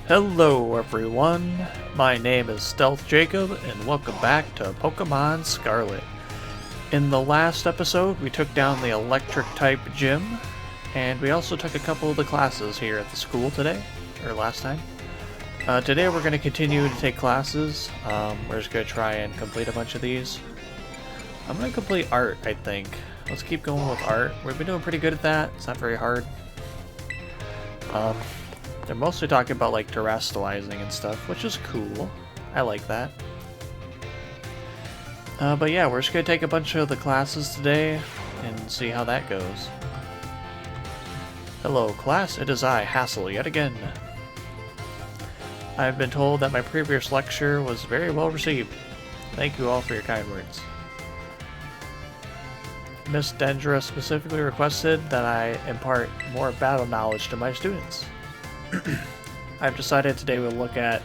Hello everyone, my name is StealthJacob and welcome back to Pokemon Scarlet. In the last episode we took down the electric type gym, and we also took a couple of the classes here at the school today, or last time. Today we're going to continue to take classes. We're just going to try and complete a bunch of these. I'm going to complete art, I think. Let's keep going with art. We've been doing pretty good at that, it's not very hard. They're mostly talking about like terrestrializing and stuff, which is cool. I like that. But yeah, we're just gonna take a bunch of the classes today and see how that goes. Hello class, it is I, Hassel, yet again. I've been told that my previous lecture was very well received. Thank you all for your kind words. Miss Dendra specifically requested that I impart more battle knowledge to my students. I've decided today we'll look at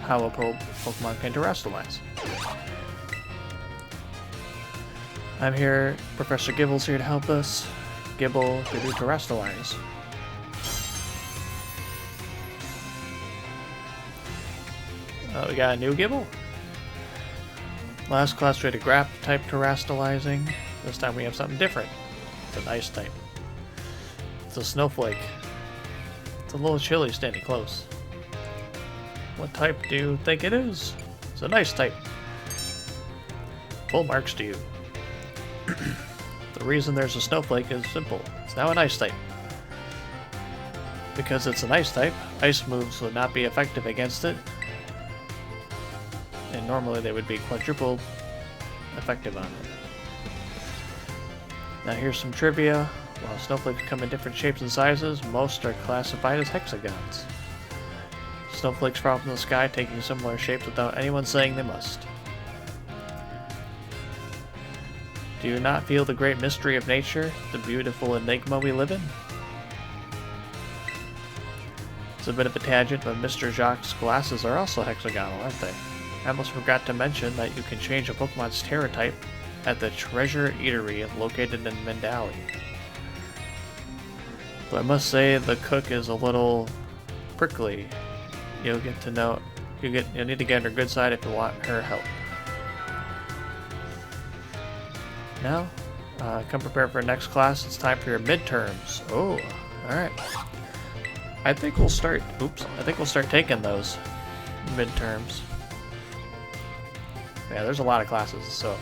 how a Pokemon can terrestrialize. I'm here, Professor Gibble's here to help us. Gibble to do terrestrialize. We got a new Gibble. Last class we had a Grap type terrestrializing. This time we have something different. It's an ice type. It's a snowflake. It's a little chilly standing close. What type do you think it is? It's an ice type. Full marks to you. The reason there's a snowflake is simple. It's now an ice type. Because it's an ice type, ice moves would not be effective against it. And normally they would be quadruple effective on it. Now here's some trivia. While snowflakes come in different shapes and sizes, most are classified as hexagons. Snowflakes fall from the sky taking similar shapes without anyone saying they must. Do you not feel the great mystery of nature, the beautiful enigma we live in? It's a bit of a tangent, but Mr. Jacques' glasses are also hexagonal, aren't they? I almost forgot to mention that you can change a Pokemon's Terra type at the Treasure Eatery located in Mindali. But I must say the cook is a little prickly. You'll get to know you'll need to get on her good side if you want her help. Now, come prepare for next class. It's time for your midterms. Oh, alright. I think we'll start taking those midterms. Yeah, there's a lot of classes, so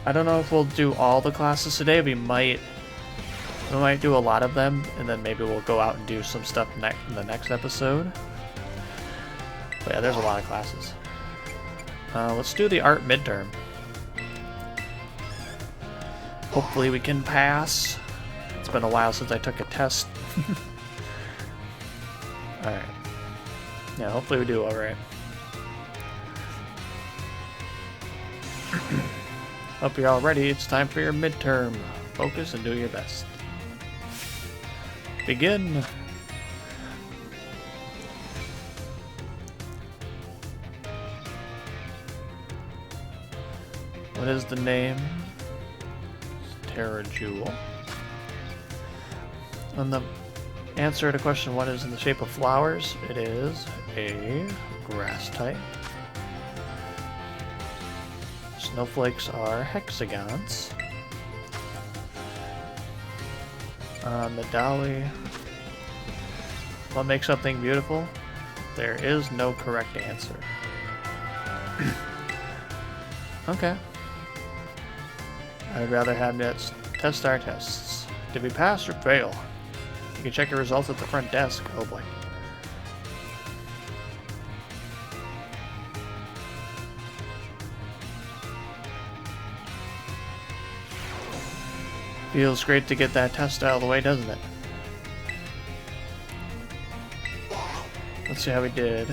I don't know if we'll do all the classes today. We might do a lot of them, and then maybe we'll go out and do some stuff in the next episode. But yeah, there's a lot of classes. Let's do the art midterm. Hopefully we can pass. It's been a while since I took a test. Alright. Yeah, hopefully we do alright. Hope you're all ready. It's time for your midterm. Focus and do your best. Begin! What is the name? Terra Jewel. And the answer to question 1 is in the shape of flowers. It is a grass type. Snowflakes are hexagons. Medali. What makes something beautiful? There is no correct answer. Okay. I'd rather have let's test our tests. Did we pass or fail? You can check your results at the front desk. Oh boy. Feels great to get that test out of the way, doesn't it? Let's see how we did.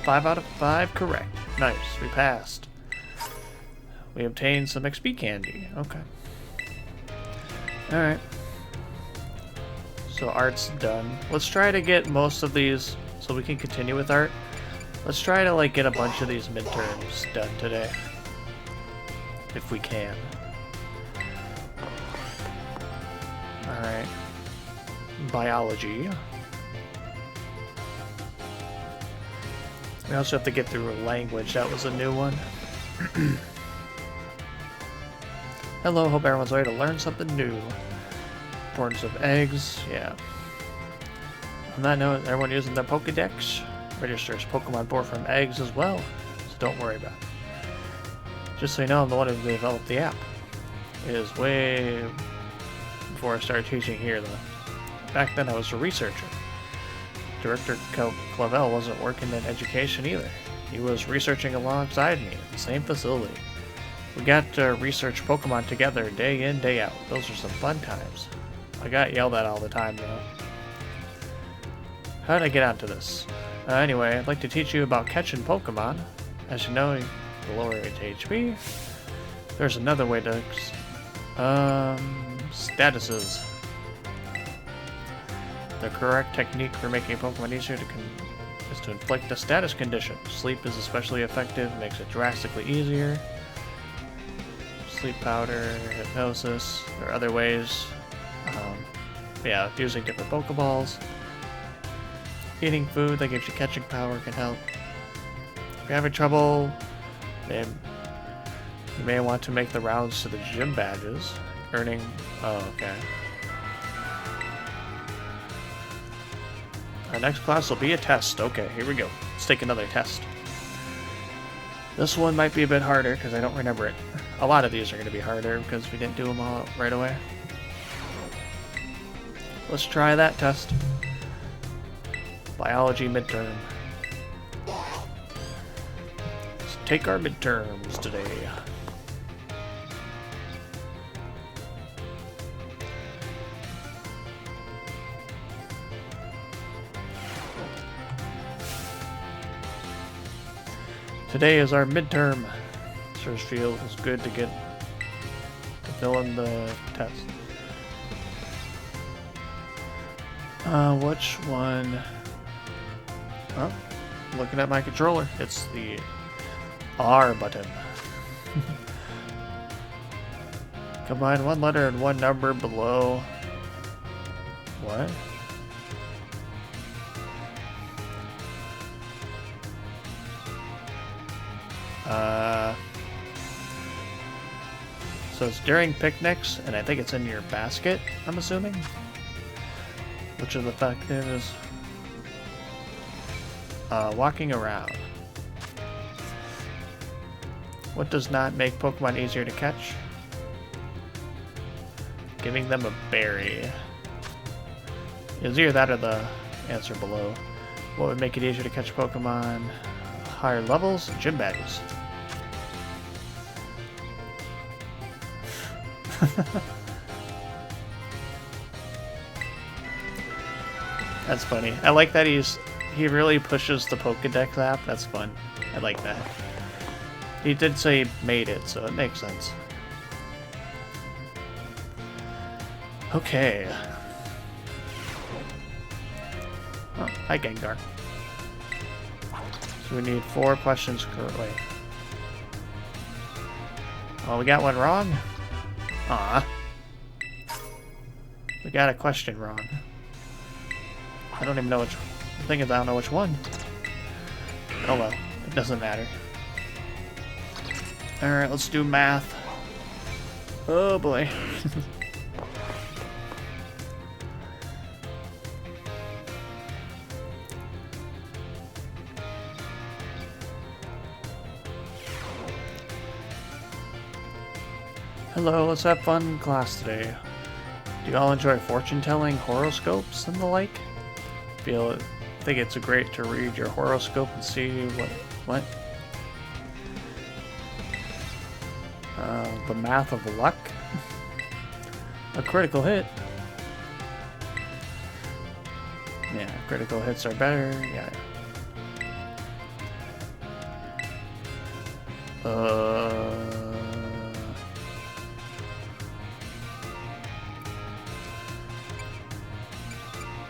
5 out of 5 correct. Nice, we passed. We obtained some XP candy. Okay. Alright. So art's done. Let's try to get most of these so we can continue with art. Let's try to like get a bunch of these midterms done today. If we can. Alright. Biology. We also have to get through a language. That was a new one. Hello, hope everyone's ready to learn something new. Importance of eggs, yeah. On that note, everyone using their Pokedex registers Pokemon born from eggs as well, so don't worry about it. Just so you know, I'm the one who developed the app. It is way before I started teaching here, though. Back then, I was a researcher. Director Clavel wasn't working in education either. He was researching alongside me at the same facility. We got to research Pokemon together day in, day out. Those are some fun times. I got yelled at all the time, though. How did I get onto this? Anyway, I'd like to teach you about catching Pokemon. As you know, the lower HP. There's another way to... statuses. The correct technique for making Pokemon easier is to inflict a status condition. Sleep is especially effective, makes it drastically easier. Sleep powder, hypnosis, there are other ways. Yeah, using different Pokeballs. Eating food that gives you catching power can help. If you're having trouble, you may want to make the rounds to the gym badges. Earning... Oh, okay. Our next class will be a test. Okay, here we go. Let's take another test. This one might be a bit harder because I don't remember it. A lot of these are going to be harder because we didn't do them all right away. Let's try that test. Biology midterm. Let's take our midterms today. Today is our midterm. Sure feels good to fill in the test. Which one? Oh, looking at my controller. It's the R button. Combine one letter and one number below. What? So it's during picnics, and I think it's in your basket, I'm assuming? Which of the factors? Walking around. What does not make Pokemon easier to catch? Giving them a berry. It's either that or the answer below. What would make it easier to catch Pokemon? Higher levels and gym badges. That's funny. I like that he really pushes the Pokédex app. That's fun. I like that. He did say he made it, so it makes sense. Okay. Oh, hi Gengar. So we need 4 questions correctly. Oh, we got one wrong? Aw. We got a question wrong. I don't even know which... The thing is, I don't know which one. Oh well, it doesn't matter. Alright, let's do math. Oh boy. Hello, let's have fun in class today. Do you all enjoy fortune telling, horoscopes, and the like? Think it's great to read your horoscope and see what? The math of luck? A critical hit. Yeah, critical hits are better. Yeah.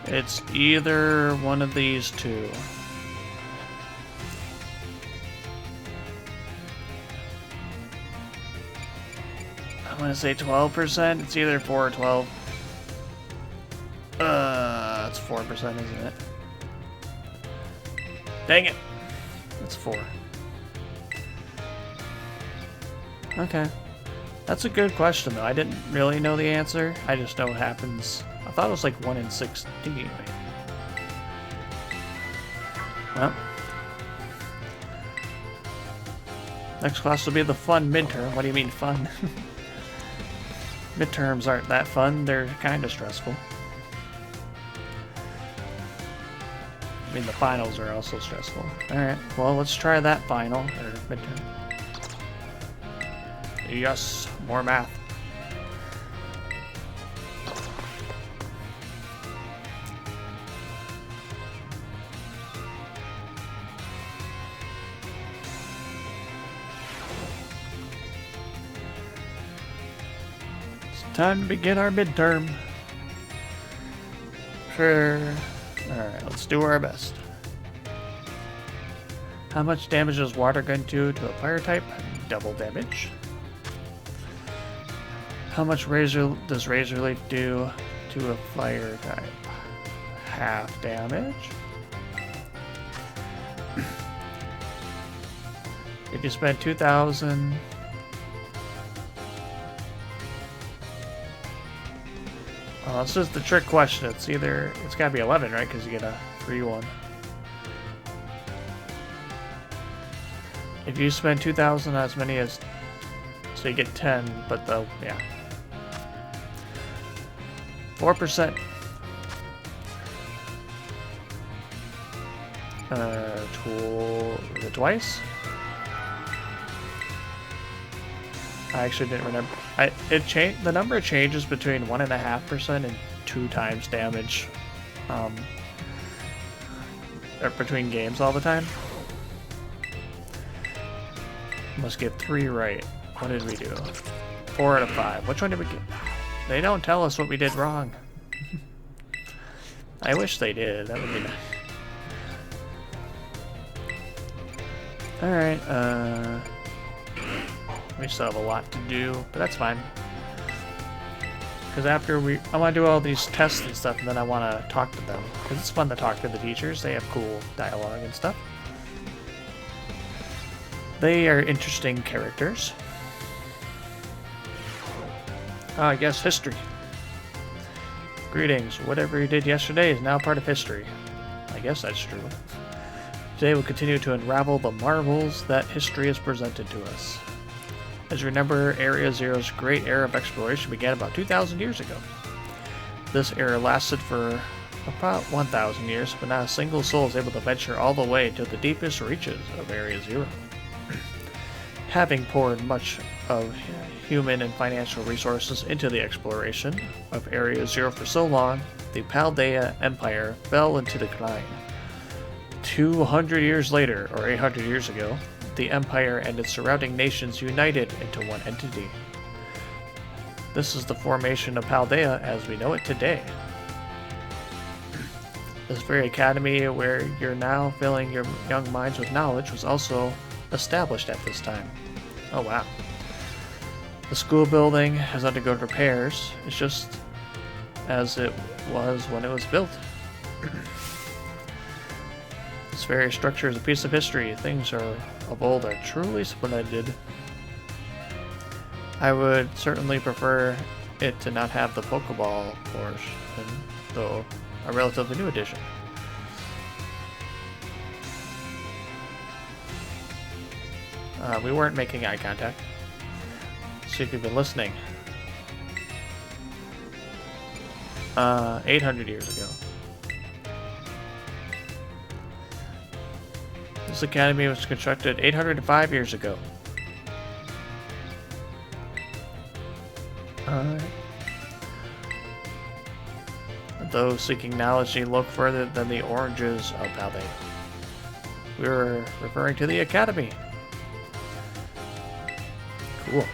It's either one of these two. I'm gonna say 12%. It's either 4 or 12. It's 4%, isn't it? Dang it. That's 4. Okay. That's a good question, though. I didn't really know the answer. I just know it happens. I thought it was like 1 in 16. Well. Next class will be the fun midterm. What do you mean fun? Midterms aren't that fun. They're kind of stressful. I mean, the finals are also stressful. Alright, well, let's try that final, or midterm. Yes, more math. It's time to begin our midterm. Sure. Alright, let's do our best. How much damage does water gun do to a fire type? Double damage. How much does Razor Leaf do to a fire type? Half damage. If you spend 2,000... Well, this is the trick question. It's gotta be 11, right? Because you get a free one. If you spend 2,000, as many as... So you get 10, but yeah. 4%. Is it twice? I actually didn't remember. The number changes between 1.5% and 2 times damage, or between games all the time. Must get 3 right. What did we do? 4 out of 5. Which one did we get? They don't tell us what we did wrong. I wish they did. That would be nice. Alright, we still have a lot to do, but that's fine. Because after I want to do all these tests and stuff, and then I want to talk to them. Because it's fun to talk to the teachers. They have cool dialogue and stuff. They are interesting characters. I guess history. Greetings. Whatever you did yesterday is now part of history. I guess that's true. Today we'll continue to unravel the marvels that history has presented to us. As you remember, Area Zero's great era of exploration began about 2,000 years ago. This era lasted for about 1,000 years, but not a single soul is able to venture all the way to the deepest reaches of Area Zero. Having poured much of human and financial resources into the exploration of Area Zero for so long, the Paldea Empire fell into decline. 200 years later, or 800 years ago, the Empire and its surrounding nations united into one entity. This is the formation of Paldea as we know it today. This very academy where you're now filling your young minds with knowledge was also established at this time. Oh wow. The school building has undergone repairs. It's just as it was when it was built. This very structure is a piece of history. Things of old are truly splendid. I would certainly prefer it to not have the Pokeball portion, though a relatively new addition. We weren't making eye contact. See if you've been listening. 800 years ago. This academy was constructed 805 years ago. Those seeking knowledge need look further than the oranges of Paldea. We were referring to the academy. Cool.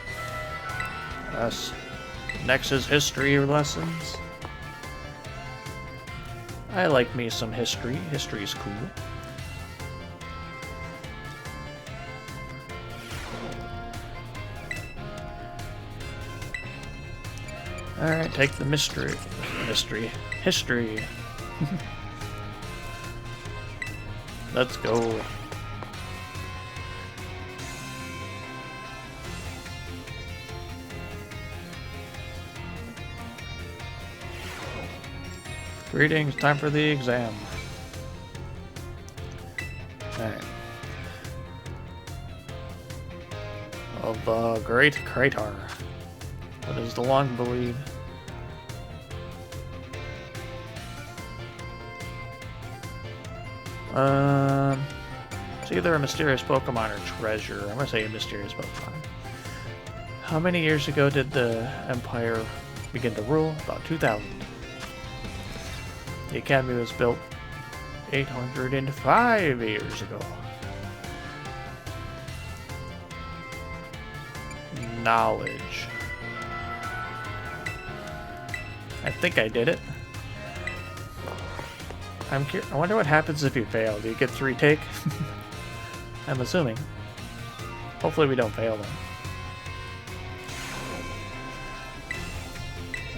Yes. Next is history lessons. I like me some history. History's cool. Alright, take the history. Let's go. Greetings, time for the exam. Alright. Of the Great Crater. What is the long believed? It's either a mysterious Pokemon or treasure. I'm gonna say a mysterious Pokemon. How many years ago did the Empire begin to rule? About 2000. The Academy was built 805 years ago. Knowledge. I think I did it. I wonder what happens if you fail. Do you get to retake? I'm assuming. Hopefully we don't fail them.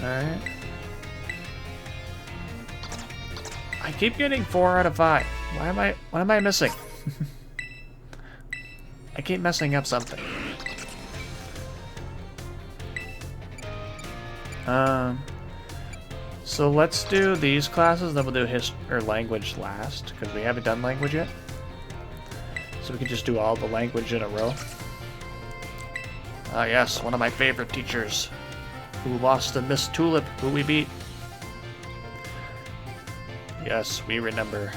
Alright. I keep getting 4 out of 5. What am I missing? I keep messing up something. So let's do these classes, then we'll do language last, because we haven't done language yet. So we can just do all the language in a row. Yes, one of my favorite teachers who lost to Miss Tulip, who we beat. Yes, we remember.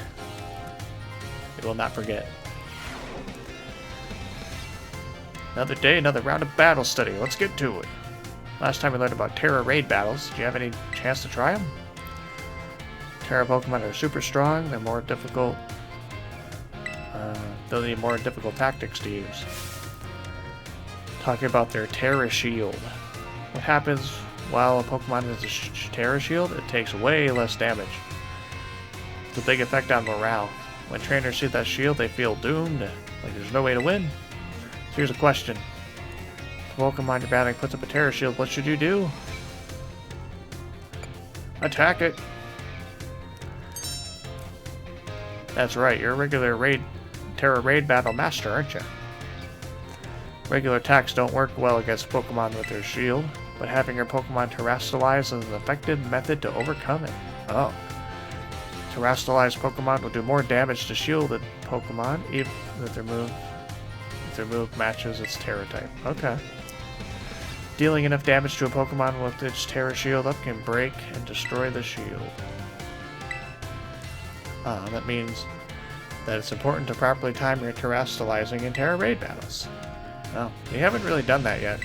We will not forget. Another day, another round of battle study. Let's get to it. Last time we learned about Terra raid battles. Do you have any chance to try them? Terra Pokemon are super strong. They're more difficult. They'll need more difficult tactics to use. Talking about their Terra Shield. What happens while a Pokemon has a Terra Shield? It takes way less damage. It's a big effect on morale. When trainers see that shield, they feel doomed. Like there's no way to win. So here's a question. Pokemon you're battling puts up a Terra Shield, what should you do? Attack it! That's right, you're a regular Terra Raid Battle Master, aren't you? Regular attacks don't work well against Pokemon with their shield, but having your Pokemon terrestrialize is an effective method to overcome it. Oh. Terrestrialized Pokemon will do more damage to shielded Pokemon, even if their move matches its Terra type. Okay. Dealing enough damage to a Pokemon with its Terra Shield up can break and destroy the shield. That means that it's important to properly time your terrestrializing in Terra Raid battles. Oh, we haven't really done that yet.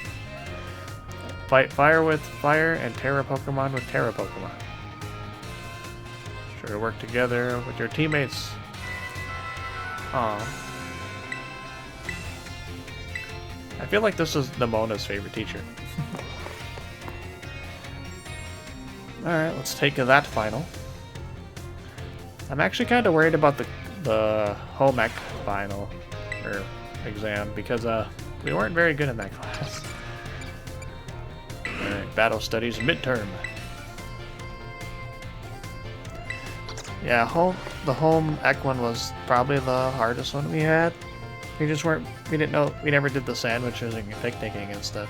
Fight fire with fire and Terra Pokemon with Terra Pokemon. Sure to work together with your teammates. Aw. I feel like this is Nemona's favorite teacher. Alright, let's take that final. I'm actually kind of worried about the home ec final, or exam, because we weren't very good in that class. Alright, battle studies midterm. Yeah, the home ec one was probably the hardest one we had. We didn't know, we never did the sandwiches and picnicking and stuff.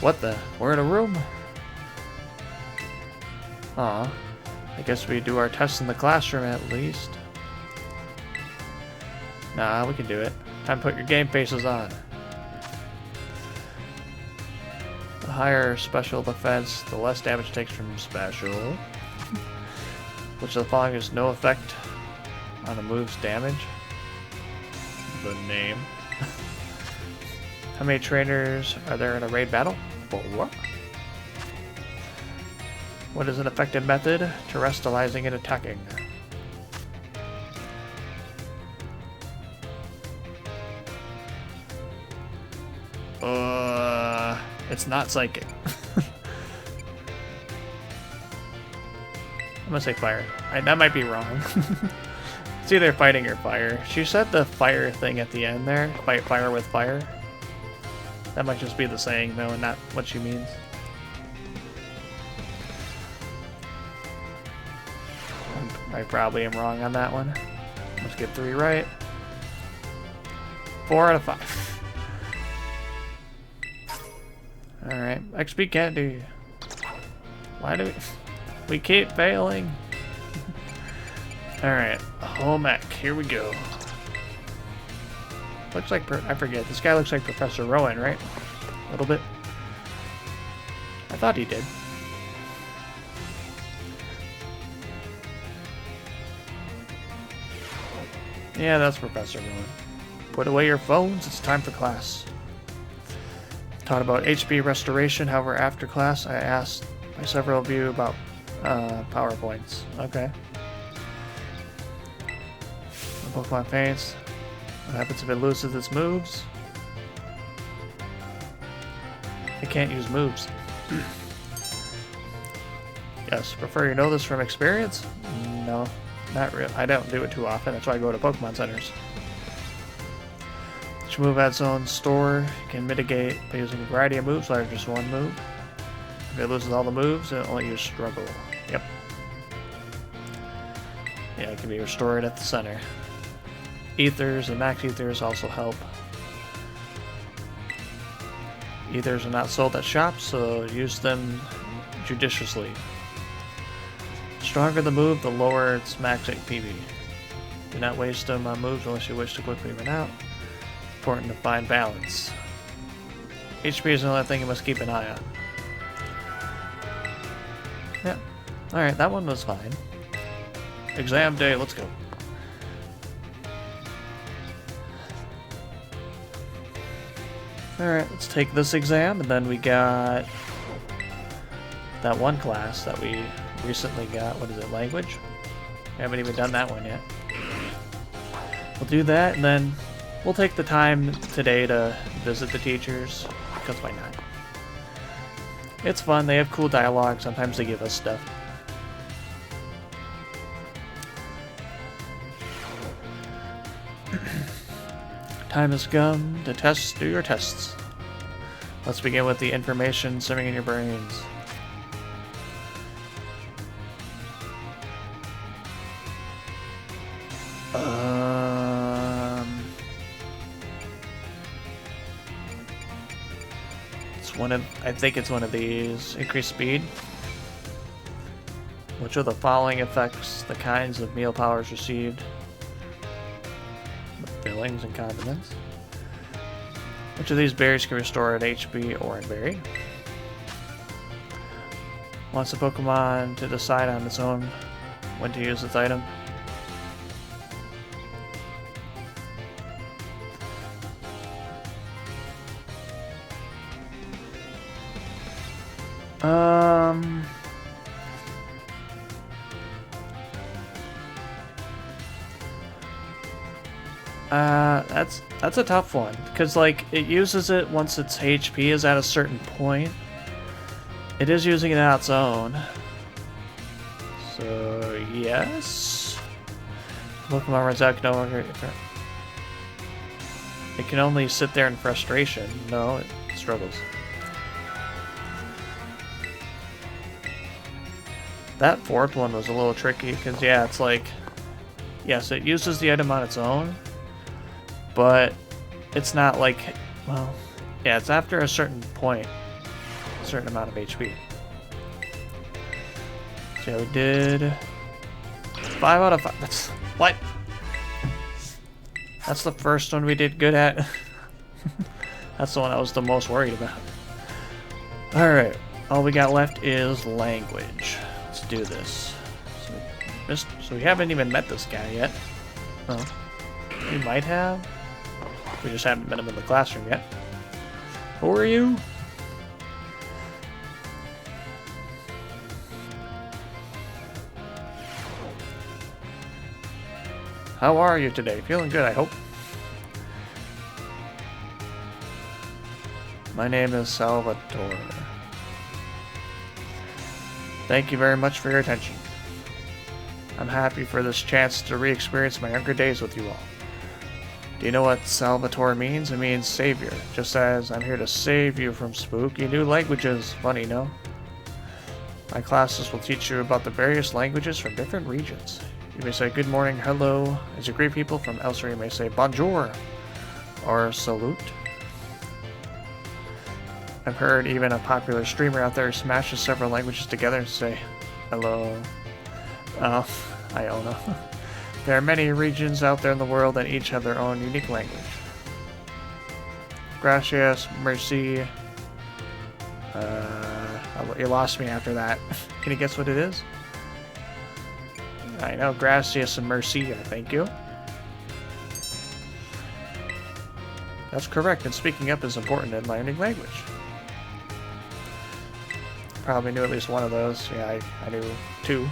What the? We're in a room? Aw. I guess we do our tests in the classroom at least. Nah, we can do it. Time to put your game faces on. The higher special defense, the less damage it takes from special. Which of the following has no effect on a move's damage? The name. How many trainers are there in a raid battle? 4. What is an effective method? Terrestrializing and attacking. It's not psychic. I'm gonna say fire. That might be wrong. It's either fighting or fire. She said the fire thing at the end there. Fight fire with fire. That might just be the saying though, and not what she means. I probably am wrong on that one. Let's get 3 right. 4 out of 5. Alright, XP can't do. Why do we keep failing? Alright, home ec, here we go. Looks like, I forget, this guy looks like Professor Rowan, right? A little bit. I thought he did. Yeah, that's Professor Rowan. Put away your phones, it's time for class. Taught about HP restoration, however after class I asked by several of you about PowerPoints. Okay. The Pokemon faints. What happens if it loses its moves? It can't use moves. Yes, prefer you know this from experience? No, not really. I don't do it too often. That's why I go to Pokemon centers. Each move has its own store. You can mitigate by using a variety of moves, or just one move. If it loses all the moves, it'll only use struggle. Yep. Yeah, it can be restored at the center. Ethers and max ethers also help. Ethers are not sold at shops, so use them judiciously. The stronger the move, the lower its max PV. Do not waste them on moves unless you wish to quickly run out. It's important to find balance. HP is another thing you must keep an eye on. Yeah. Alright, that one was fine. Exam day, let's go. Alright, let's take this exam, and then we got that one class that we recently got. What is it, language? We haven't even done that one yet. We'll do that, and then we'll take the time today to visit the teachers, because why not? It's fun, they have cool dialogue, sometimes they give us stuff. Time has come to do your tests. Let's begin with the information swimming in your brains. It's one of, I think it's one of these. Increase speed. Which of the following affects the kinds of meal powers received? Fillings and condiments. Which of these berries can restore an HP or a berry? Wants a Pokemon to decide on its own when to use its item. That's a tough one, because like it uses it once its HP is at a certain point. It is using it on its own. So yes. Pokemon runs out, can no longer. It can only sit there in frustration. No, it struggles. That fourth one was a little tricky, because yeah, it's like, yes, it uses the item on its own, but it's not like, well, yeah, it's after a certain point, a certain amount of HP. So yeah, we did 5 out of 5. That's, what? That's the first one we did good at. That's the one I was the most worried about. Alright, all we got left is language. Let's do this. So we haven't even met this guy yet. Oh. We might have. We just haven't met him in the classroom yet. Who are you? How are you today? Feeling good, I hope. My name is Salvatore. Thank you very much for your attention. I'm happy for this chance to re-experience my younger days with you all. Do you know what Salvatore means? It means savior, just as I'm here to save you from spooky new languages. Funny, no? My classes will teach you about the various languages from different regions. You may say good morning, hello, as you greet people. From elsewhere you may say bonjour, or salute. I've heard even a popular streamer out there smashes several languages together to say hello. Oh, I don't know. There are many regions out there in the world and each have their own unique language. Gracias, merci. You lost me after that. Can you guess what it is? I know, gracias and merci, thank you. That's correct, and speaking up is important in learning language. Probably knew at least one of those. Yeah, I knew two.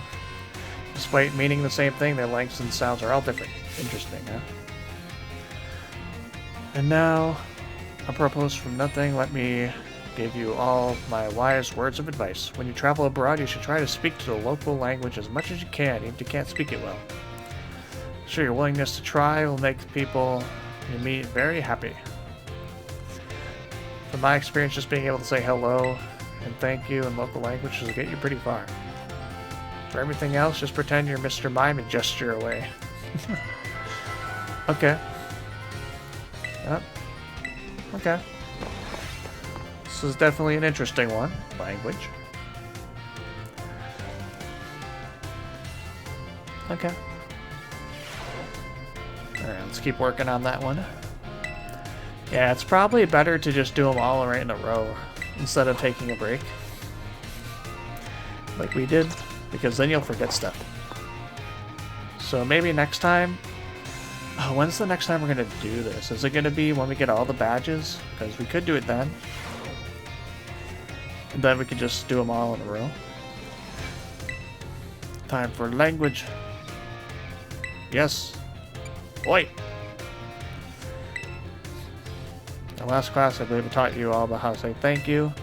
Despite meaning the same thing, their lengths and sounds are all different. Interesting, huh? And now, apropos from nothing, let me give you all my wise words of advice. When you travel abroad, you should try to speak to the local language as much as you can, even if you can't speak it well. Sure, your willingness to try will make people you meet very happy. From my experience, just being able to say hello and thank you in local language will get you pretty far. For everything else, just pretend you're Mr. Mime and gesture away. Okay. Yep. Okay. This is definitely an interesting one. Language. Okay. Alright, let's keep working on that one. Yeah, it's probably better to just do them all right in a row instead of taking a break. Like we did, because then you'll forget stuff. So maybe next time... Oh, when's the next time we're going to do this? Is it going to be when we get all the badges? Because we could do it then. And then we could just do them all in a row. Time for language. Yes. Oi! In last class, I believe I taught you all about how to say thank you.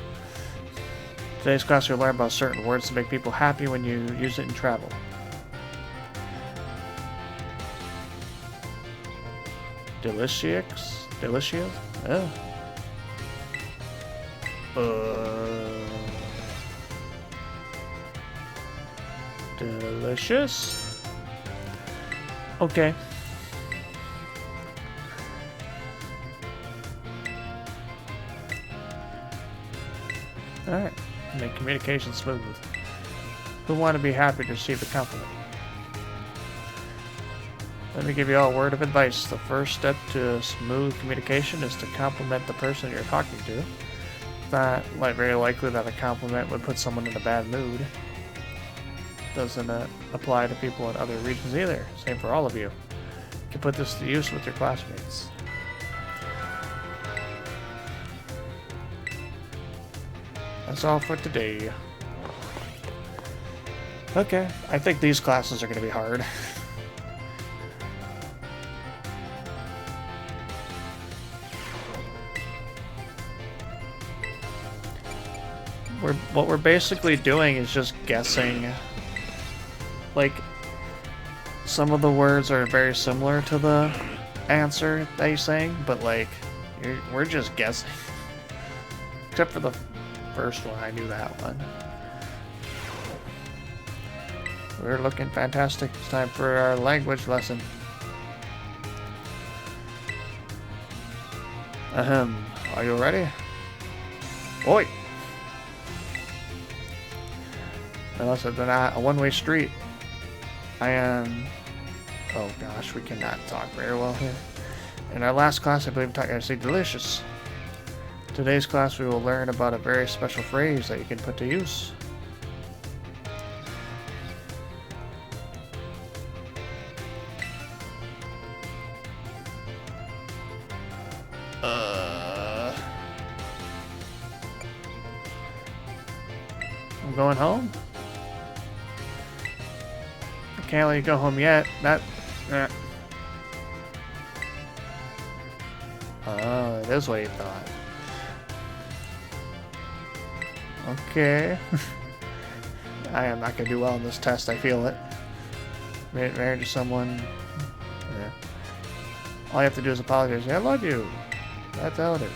Today's class, you'll learn about certain words to make people happy when you use it in travel. Delicious? Delicious? Oh. Delicious? Okay. Alright. Make communication smooth. Who want to be happy to receive a compliment? Let me give you all a word of advice. The first step to smooth communication is to compliment the person you're talking to. It's not very likely that a compliment would put someone in a bad mood. Doesn't apply to people in other regions either. Same for all of you. You can put this to use with your classmates. That's all for today. Okay, I think these classes are going to be hard. What we're basically doing is just guessing. Like, some of the words are very similar to the answer that you're saying, but like, we're just guessing. Except for the first one, I knew that one. We're looking fantastic. It's time for our language lesson. Ahem. Are you ready? Oi! Unless it's not a one-way street. I am... Oh gosh, we cannot talk very well here. In our last class, I believe we taught you how to say delicious. Today's class, we will learn about a very special phrase that you can put to use. I'm going home? I can't let you go home yet. Oh, it is what you thought. Okay. I am not going to do well in this test, I feel it. Married to someone... Yeah. All you have to do is apologize. I love you. That's how it is.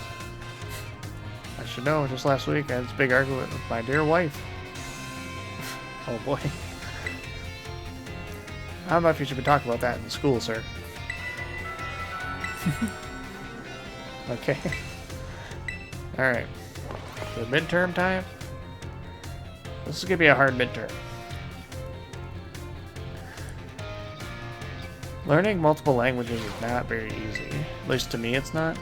I should know, just last week I had this big argument with my dear wife. Oh boy. I don't know if you should be talking about that in school, sir. Okay. Alright. The midterm time? This is gonna be a hard midterm. Learning multiple languages is not very easy. At least to me it's not.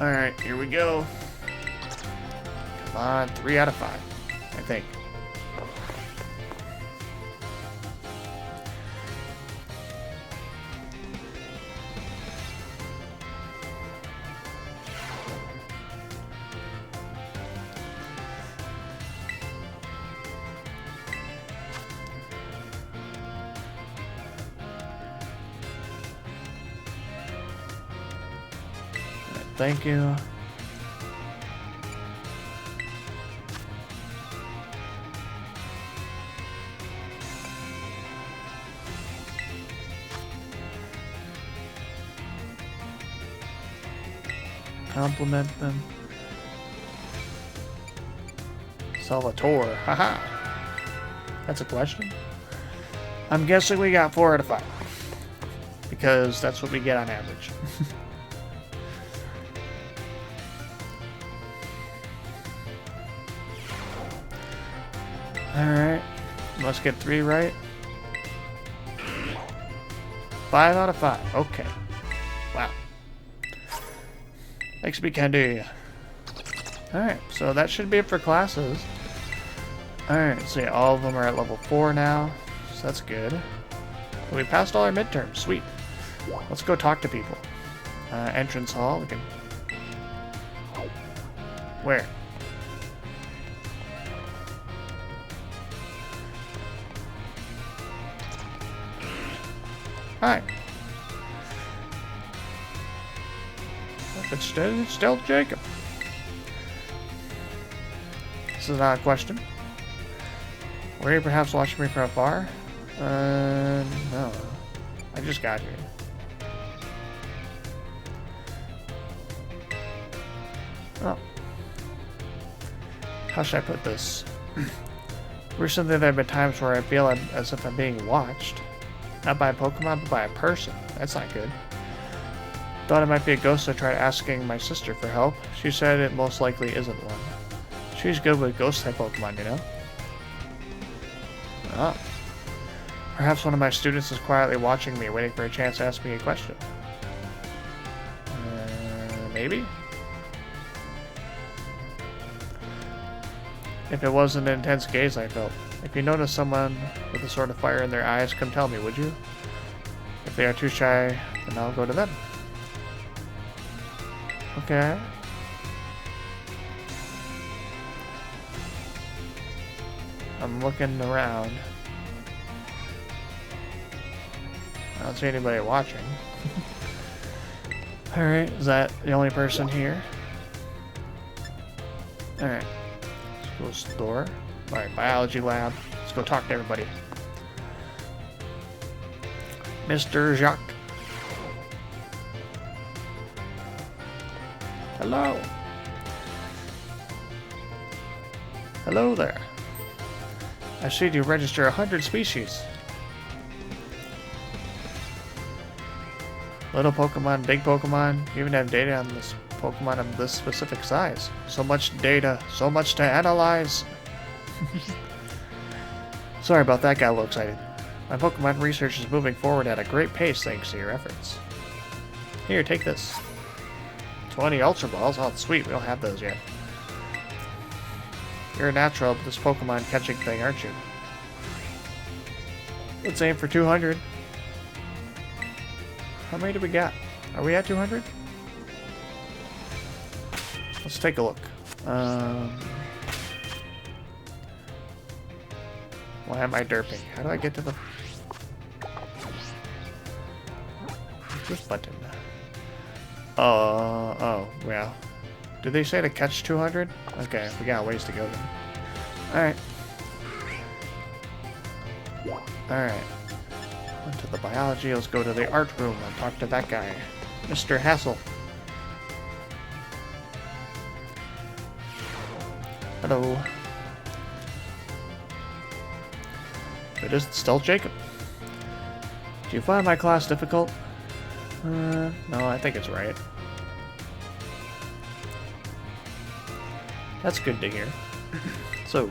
Alright, here we go. Come on, 3 out of 5, I think. Thank you. Compliment them. Salvatore. Haha. That's a question. I'm guessing we got 4 out of 5. Because that's what we get on average. Alright. Must get 3 right. 5 out of 5. Okay. Wow. Makes me kinda... Alright, so that should be it for classes. Alright, so yeah, all of them are at level 4 now. So that's good. We passed all our midterms. Sweet. Let's go talk to people. Entrance hall. We can... Where? Hi. It's StealthJacob. This is not a question. Were you perhaps watching me from afar? No. I just got here. Oh. How should I put this? Recently there have been times where I feel as if I'm being watched. Not by a Pokemon, but by a person. That's not good. Thought it might be a ghost, so I tried asking my sister for help. She said it most likely isn't one. She's good with ghost-type Pokemon, you know? Ah. Perhaps one of my students is quietly watching me, waiting for a chance to ask me a question. Maybe? If it wasn't an intense gaze I felt. If you notice someone with a sort of fire in their eyes, come tell me, would you? If they are too shy, then I'll go to them. Okay. I'm looking around. I don't see anybody watching. Alright, is that the only person here? Alright. Let's go store. Alright, biology lab. Let's go talk to everybody. Mr. Jacques. Hello. Hello there. I see you register 100 species. Little Pokemon, big Pokemon, you even have data on this Pokemon of this specific size. So much data, so much to analyze. Sorry about that, got a little excited. My Pokemon research is moving forward at a great pace thanks to your efforts. Here, take this. 20 Ultra Balls? Oh, sweet, we don't have those yet. You're a natural with this Pokemon catching thing, aren't you? Let's aim for 200. How many do we got? Are we at 200? Let's take a look. Why am I derping? How do I get to the... This button. Oh, well. Did they say to catch 200? Okay, we got a ways to go then. Alright. Alright. Went to the biology, let's go to the art room and talk to that guy. Mr. Hassel. Hello. It is StealthJacob. Do you find my class difficult? No, I think it's right. That's good to hear. So,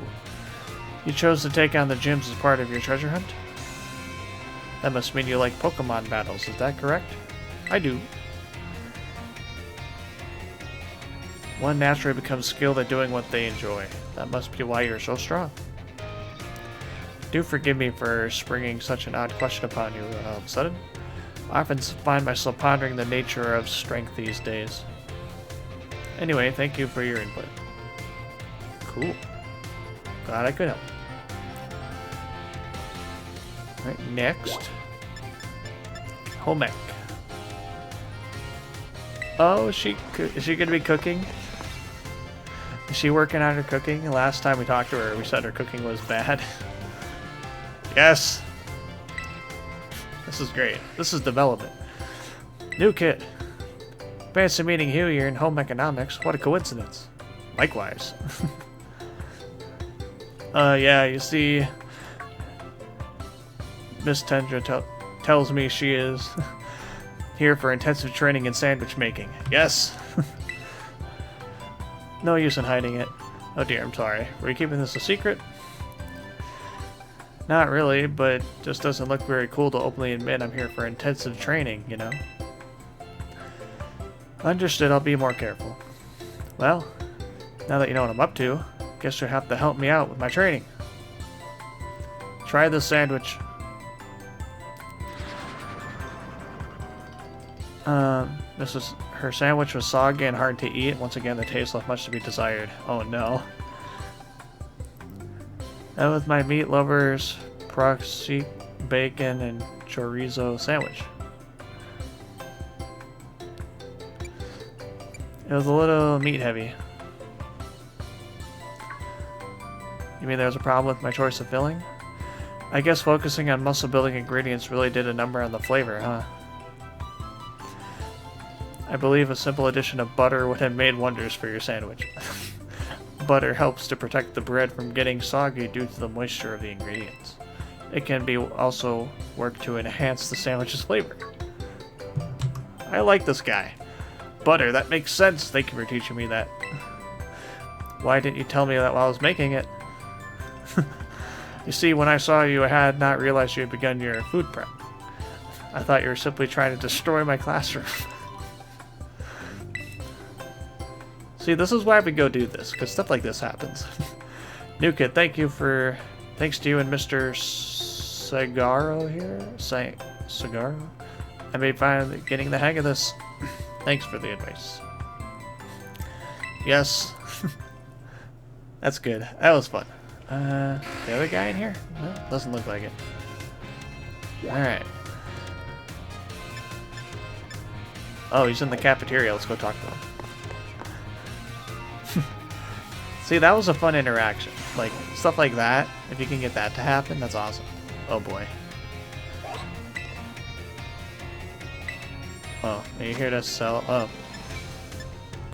you chose to take on the gyms as part of your treasure hunt? That must mean you like Pokemon battles, is that correct? I do. One naturally becomes skilled at doing what they enjoy. That must be why you're so strong. Do forgive me for springing such an odd question upon you all of a sudden. I often find myself pondering the nature of strength these days. Anyway, thank you for your input. Cool. Glad I could help. Alright, next. Home ec. Oh, is she gonna be cooking? Is she working on her cooking? Last time we talked to her, we said her cooking was bad. Yes! This is great. This is development. New kid. Fancy meeting you here in home economics. What a coincidence. Likewise. Yeah, you see, Miss Tendra tells me she is here for intensive training in sandwich making. Yes! No use in hiding it. Oh dear, I'm sorry. Were you keeping this a secret? Not really, but just doesn't look very cool to openly admit I'm here for intensive training, you know? Understood, I'll be more careful. Well, now that you know what I'm up to, guess you'll have to help me out with my training. Try this sandwich. Her sandwich was soggy and hard to eat. Once again, the taste left much to be desired. Oh no. And with my meat lovers, proxy, bacon, and chorizo sandwich. It was a little meat heavy. You mean there was a problem with my choice of filling? I guess focusing on muscle building ingredients really did a number on the flavor, huh? I believe a simple addition of butter would have made wonders for your sandwich. Butter helps to protect the bread from getting soggy due to the moisture of the ingredients. It can be also work to enhance the sandwich's flavor. I like this guy. Butter, that makes sense. Thank you for teaching me that. Why didn't you tell me that while I was making it? You see, when I saw you, I had not realized you had begun your food prep. I thought you were simply trying to destroy my classroom. See, this is why we go do this, because stuff like this happens. New kid, thanks to you and Mr. Sagaro here? Sagaro? I may find getting the hang of this. Thanks for the advice. Yes. That's good. That was fun. The other guy in here? No, doesn't look like it. Alright. Oh, he's in the cafeteria. Let's go talk to him. See, that was a fun interaction. Like, stuff like that, if you can get that to happen, that's awesome. Oh boy. Oh, are you here to sell? Oh.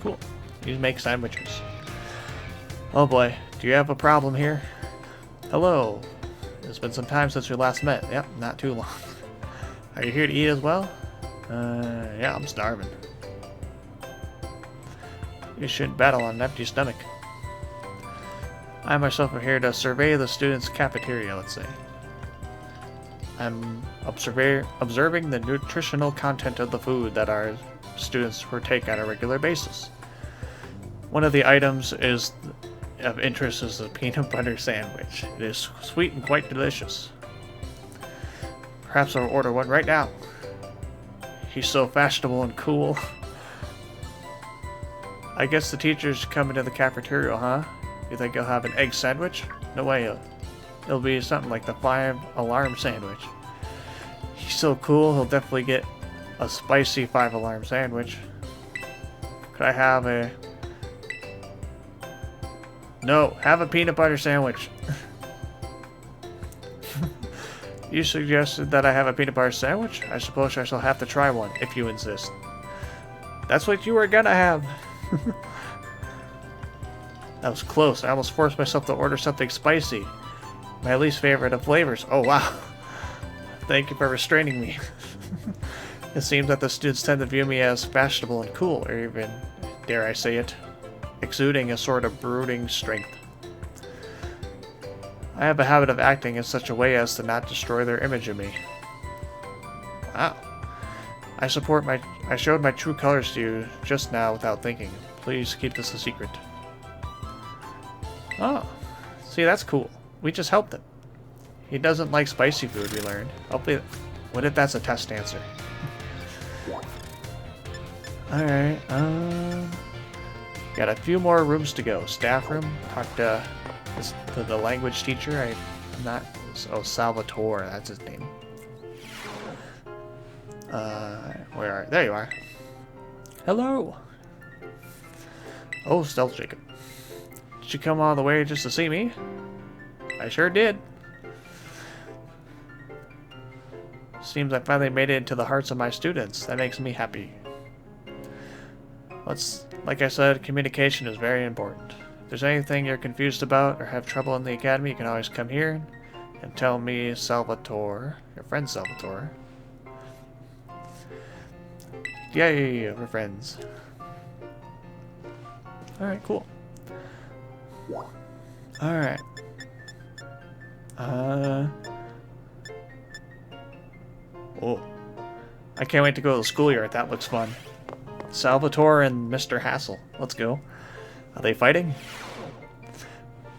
Cool. You make sandwiches. Oh boy, do you have a problem here? Hello. It's been some time since we last met. Yep, not too long. Are you here to eat as well? Yeah, I'm starving. You shouldn't battle on an empty stomach. I myself am here to survey the students' cafeteria, let's say. I'm observing the nutritional content of the food that our students partake on a regular basis. One of the items of interest is the peanut butter sandwich. It is sweet and quite delicious. Perhaps I'll order one right now. He's so fashionable and cool. I guess the teacher's coming to the cafeteria, huh? You think he'll have an egg sandwich? No way. It'll be something like the 5-alarm sandwich. He's so cool, he'll definitely get a spicy 5-alarm sandwich. Could I have a... No, have a peanut butter sandwich. You suggested that I have a peanut butter sandwich? I suppose I shall have to try one, if you insist. That's what you were gonna have. That was close. I almost forced myself to order something spicy. My least favorite of flavors. Oh, wow. Thank you for restraining me. It seems that the students tend to view me as fashionable and cool, or even, dare I say it, exuding a sort of brooding strength. I have a habit of acting in such a way as to not destroy their image of me. Wow. I showed my true colors to you just now without thinking. Please keep this a secret. Oh. See, that's cool. We just helped him. He doesn't like spicy food, we learned. Hopefully... What if that's a test answer? Alright, got a few more rooms to go. Staff room. Talk to the language teacher. I'm not... Oh, Salvatore. That's his name. Where are... There you are. Hello! Oh, StealthJacob. Did you come all the way just to see me? I sure did. Seems I finally made it into the hearts of my students. That makes me happy. Like I said, communication is very important. If there's anything you're confused about or have trouble in the academy, you can always come here and tell me, Salvatore, your friend Salvatore. Yay, we're friends. Alright, cool. Alright. Oh. I can't wait to go to the schoolyard. That looks fun. Salvatore and Mr. Hassel. Let's go. Are they fighting?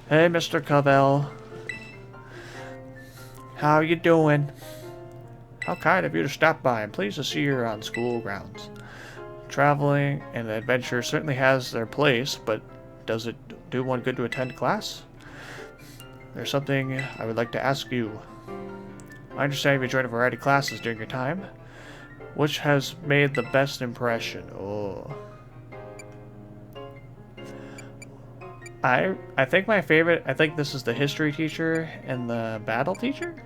Hey, Mr. Cavell. How you doing? How kind of you to stop by. I'm pleased to see you're on school grounds. Traveling and adventure certainly has their place, but does it do one good to attend class? There's something I would like to ask you. I understand you've enjoyed a variety of classes during your time. Which has made the best impression? Oh. I think my favorite, I think this is the history teacher and the battle teacher?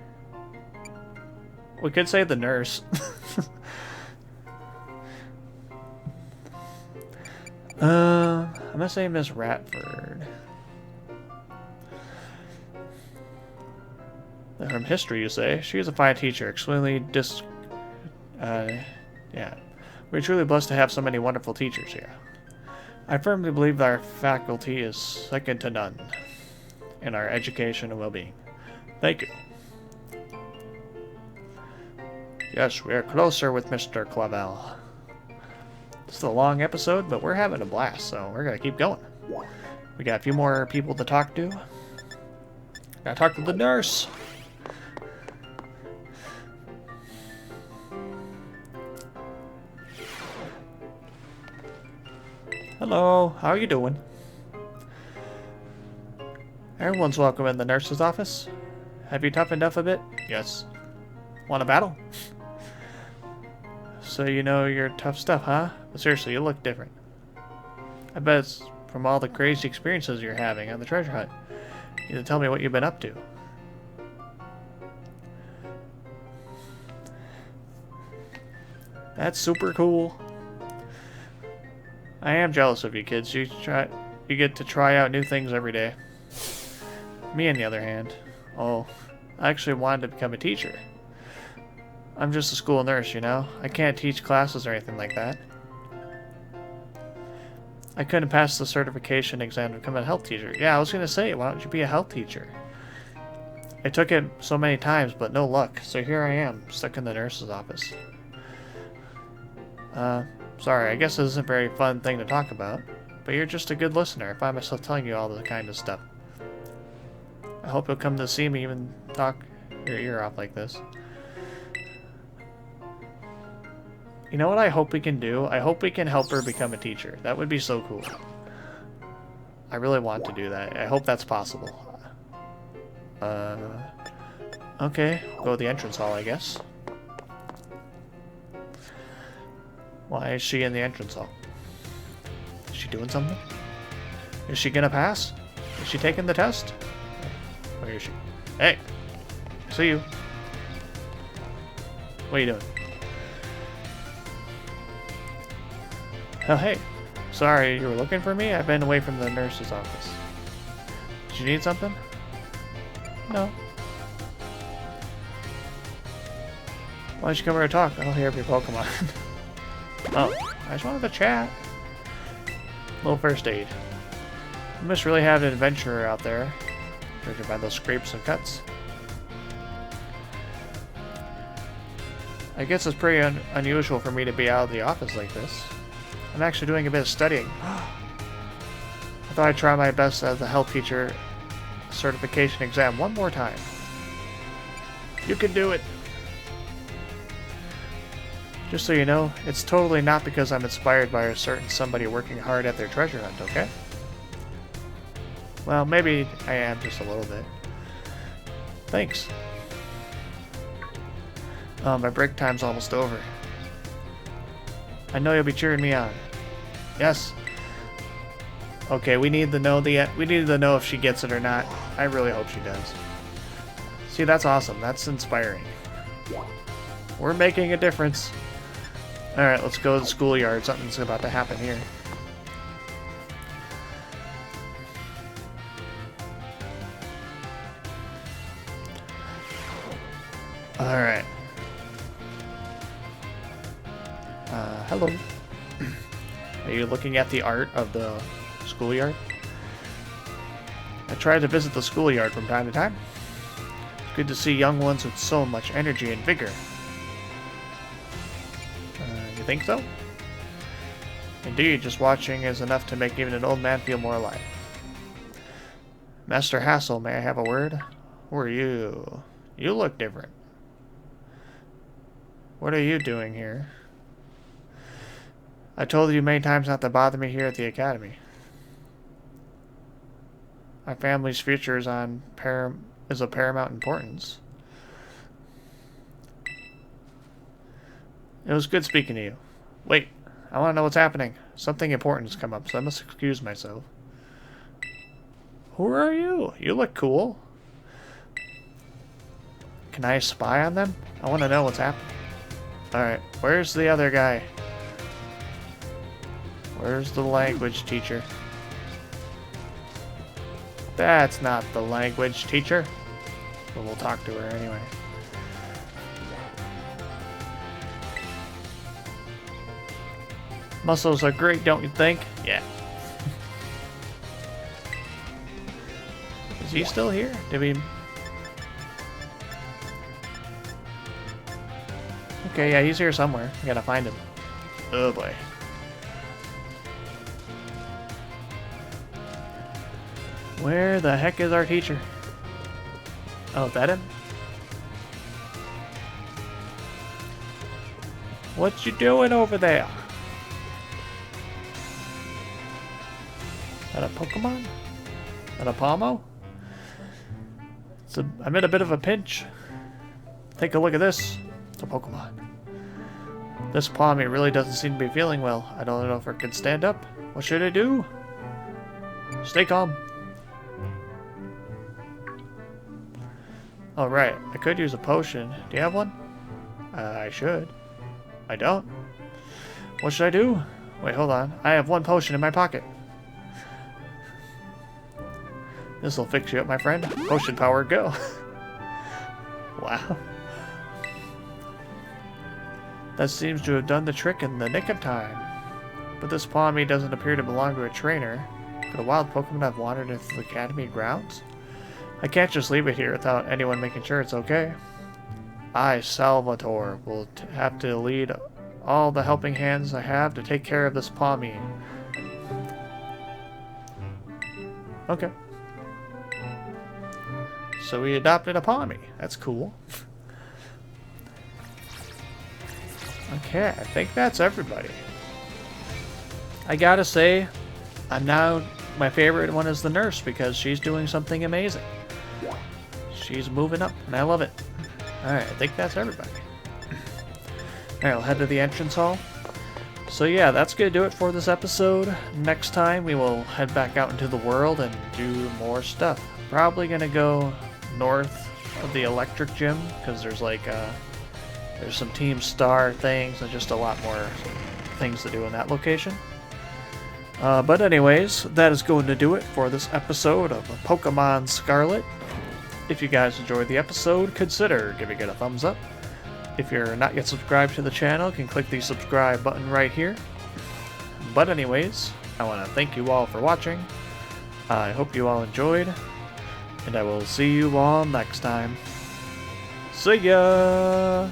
We could say the nurse. I'm gonna say Miss Ratford. From history, you say? She is a fine teacher, extremely yeah. We're truly blessed to have so many wonderful teachers here. I firmly believe that our faculty is second to none in our education and well-being. Thank you. Yes, we are closer with Mr. Clavel. This is a long episode, but we're having a blast, so we're gonna keep going. We got a few more people to talk to. Gotta talk to the nurse. Hello, how are you doing? Everyone's welcome in the nurse's office. Have you toughened up a bit? Yes. Want a battle? So you know your tough stuff, huh? But seriously, you look different. I bet it's from all the crazy experiences you're having on the treasure hunt. You need to tell me what you've been up to. That's super cool. I am jealous of you kids. You get to try out new things every day. Me, on the other hand, oh, I actually wanted to become a teacher. I'm just a school nurse, you know? I can't teach classes or anything like that. I couldn't pass the certification exam to become a health teacher. Yeah, I was gonna say, why don't you be a health teacher? I took it so many times, but no luck. So here I am, stuck in the nurse's office. Sorry, I guess this isn't a very fun thing to talk about, but you're just a good listener. I find myself telling you all the kind of stuff. I hope you'll come to see me even talk your ear off like this. You know what I hope we can do? I hope we can help her become a teacher. That would be so cool. I really want to do that. I hope that's possible. Okay, go to the entrance hall, I guess. Why is she in the entrance hall? Is she doing something? Is she gonna pass? Is she taking the test? Where is she? Hey! I see you. What are you doing? Oh, hey. Sorry, you were looking for me? I've been away from the nurse's office. Did you need something? No. Why don't you come here to talk? I'll hear of your Pokemon. Oh, I just wanted to chat. Little first aid. You must really have an adventurer out there, judging by those scrapes and cuts. I guess it's pretty unusual for me to be out of the office like this. I'm actually doing a bit of studying. I thought I'd try my best at the health teacher certification exam one more time. You can do it! Just so you know, it's totally not because I'm inspired by a certain somebody working hard at their treasure hunt, okay? Well, maybe I am just a little bit. Thanks. Oh, my break time's almost over. I know you'll be cheering me on. Yes. Okay, we need to know if she gets it or not. I really hope she does. See, that's awesome. That's inspiring. We're making a difference. Alright, let's go to the schoolyard. Something's about to happen here. Alright. Hello. Are you looking at the art of the schoolyard? I try to visit the schoolyard from time to time. It's good to see young ones with so much energy and vigor. You think so? Indeed, just watching is enough to make even an old man feel more alive. Master Hassel, may I have a word? Who are you? You look different. What are you doing here? I told you many times not to bother me here at the academy. Our family's future is of paramount importance. It was good speaking to you. Wait, I want to know what's happening. Something important has come up, so I must excuse myself. Who are you? You look cool. Can I spy on them? I want to know what's happening. Alright, where's the other guy? Where's the language teacher? That's not the language teacher. But we'll talk to her anyway. Muscles are great, don't you think? Yeah. Is he still here? Did we... Okay, yeah, he's here somewhere. I gotta find him. Oh boy. Where the heck is our teacher? Oh, is that him? What you doing over there? Is that a Pokemon? Is that a Palmo? I'm in a bit of a pinch. Take a look at this. It's a Pokemon. This Palmy really doesn't seem to be feeling well. I don't know if it can stand up. What should I do? Stay calm. Oh, right. I could use a potion. Do you have one? I should. I don't. What should I do? Wait, hold on. I have one potion in my pocket. This'll fix you up, my friend. Potion power, go. Wow. That seems to have done the trick in the nick of time. But this Palmy doesn't appear to belong to a trainer. Could a wild Pokemon have wandered into the academy grounds? I can't just leave it here without anyone making sure it's okay. I, Salvatore, will have to lead all the helping hands I have to take care of this Palmy. Okay. So we adopted a Palmy. That's cool. Okay, I think that's everybody. I gotta say, my favorite one is the nurse because she's doing something amazing. She's moving up, and I love it. Alright, I think that's everybody. Alright, I'll head to the entrance hall. So yeah, that's going to do it for this episode. Next time, we will head back out into the world and do more stuff. Probably going to go north of the electric gym, because there's like, there's some Team Star things, and just a lot more things to do in that location. But anyways, that is going to do it for this episode of Pokemon Scarlet. If you guys enjoyed the episode, consider giving it a thumbs up. If you're not yet subscribed to the channel, you can click the subscribe button right here. But anyways, I want to thank you all for watching. I hope you all enjoyed, and I will see you all next time. See ya!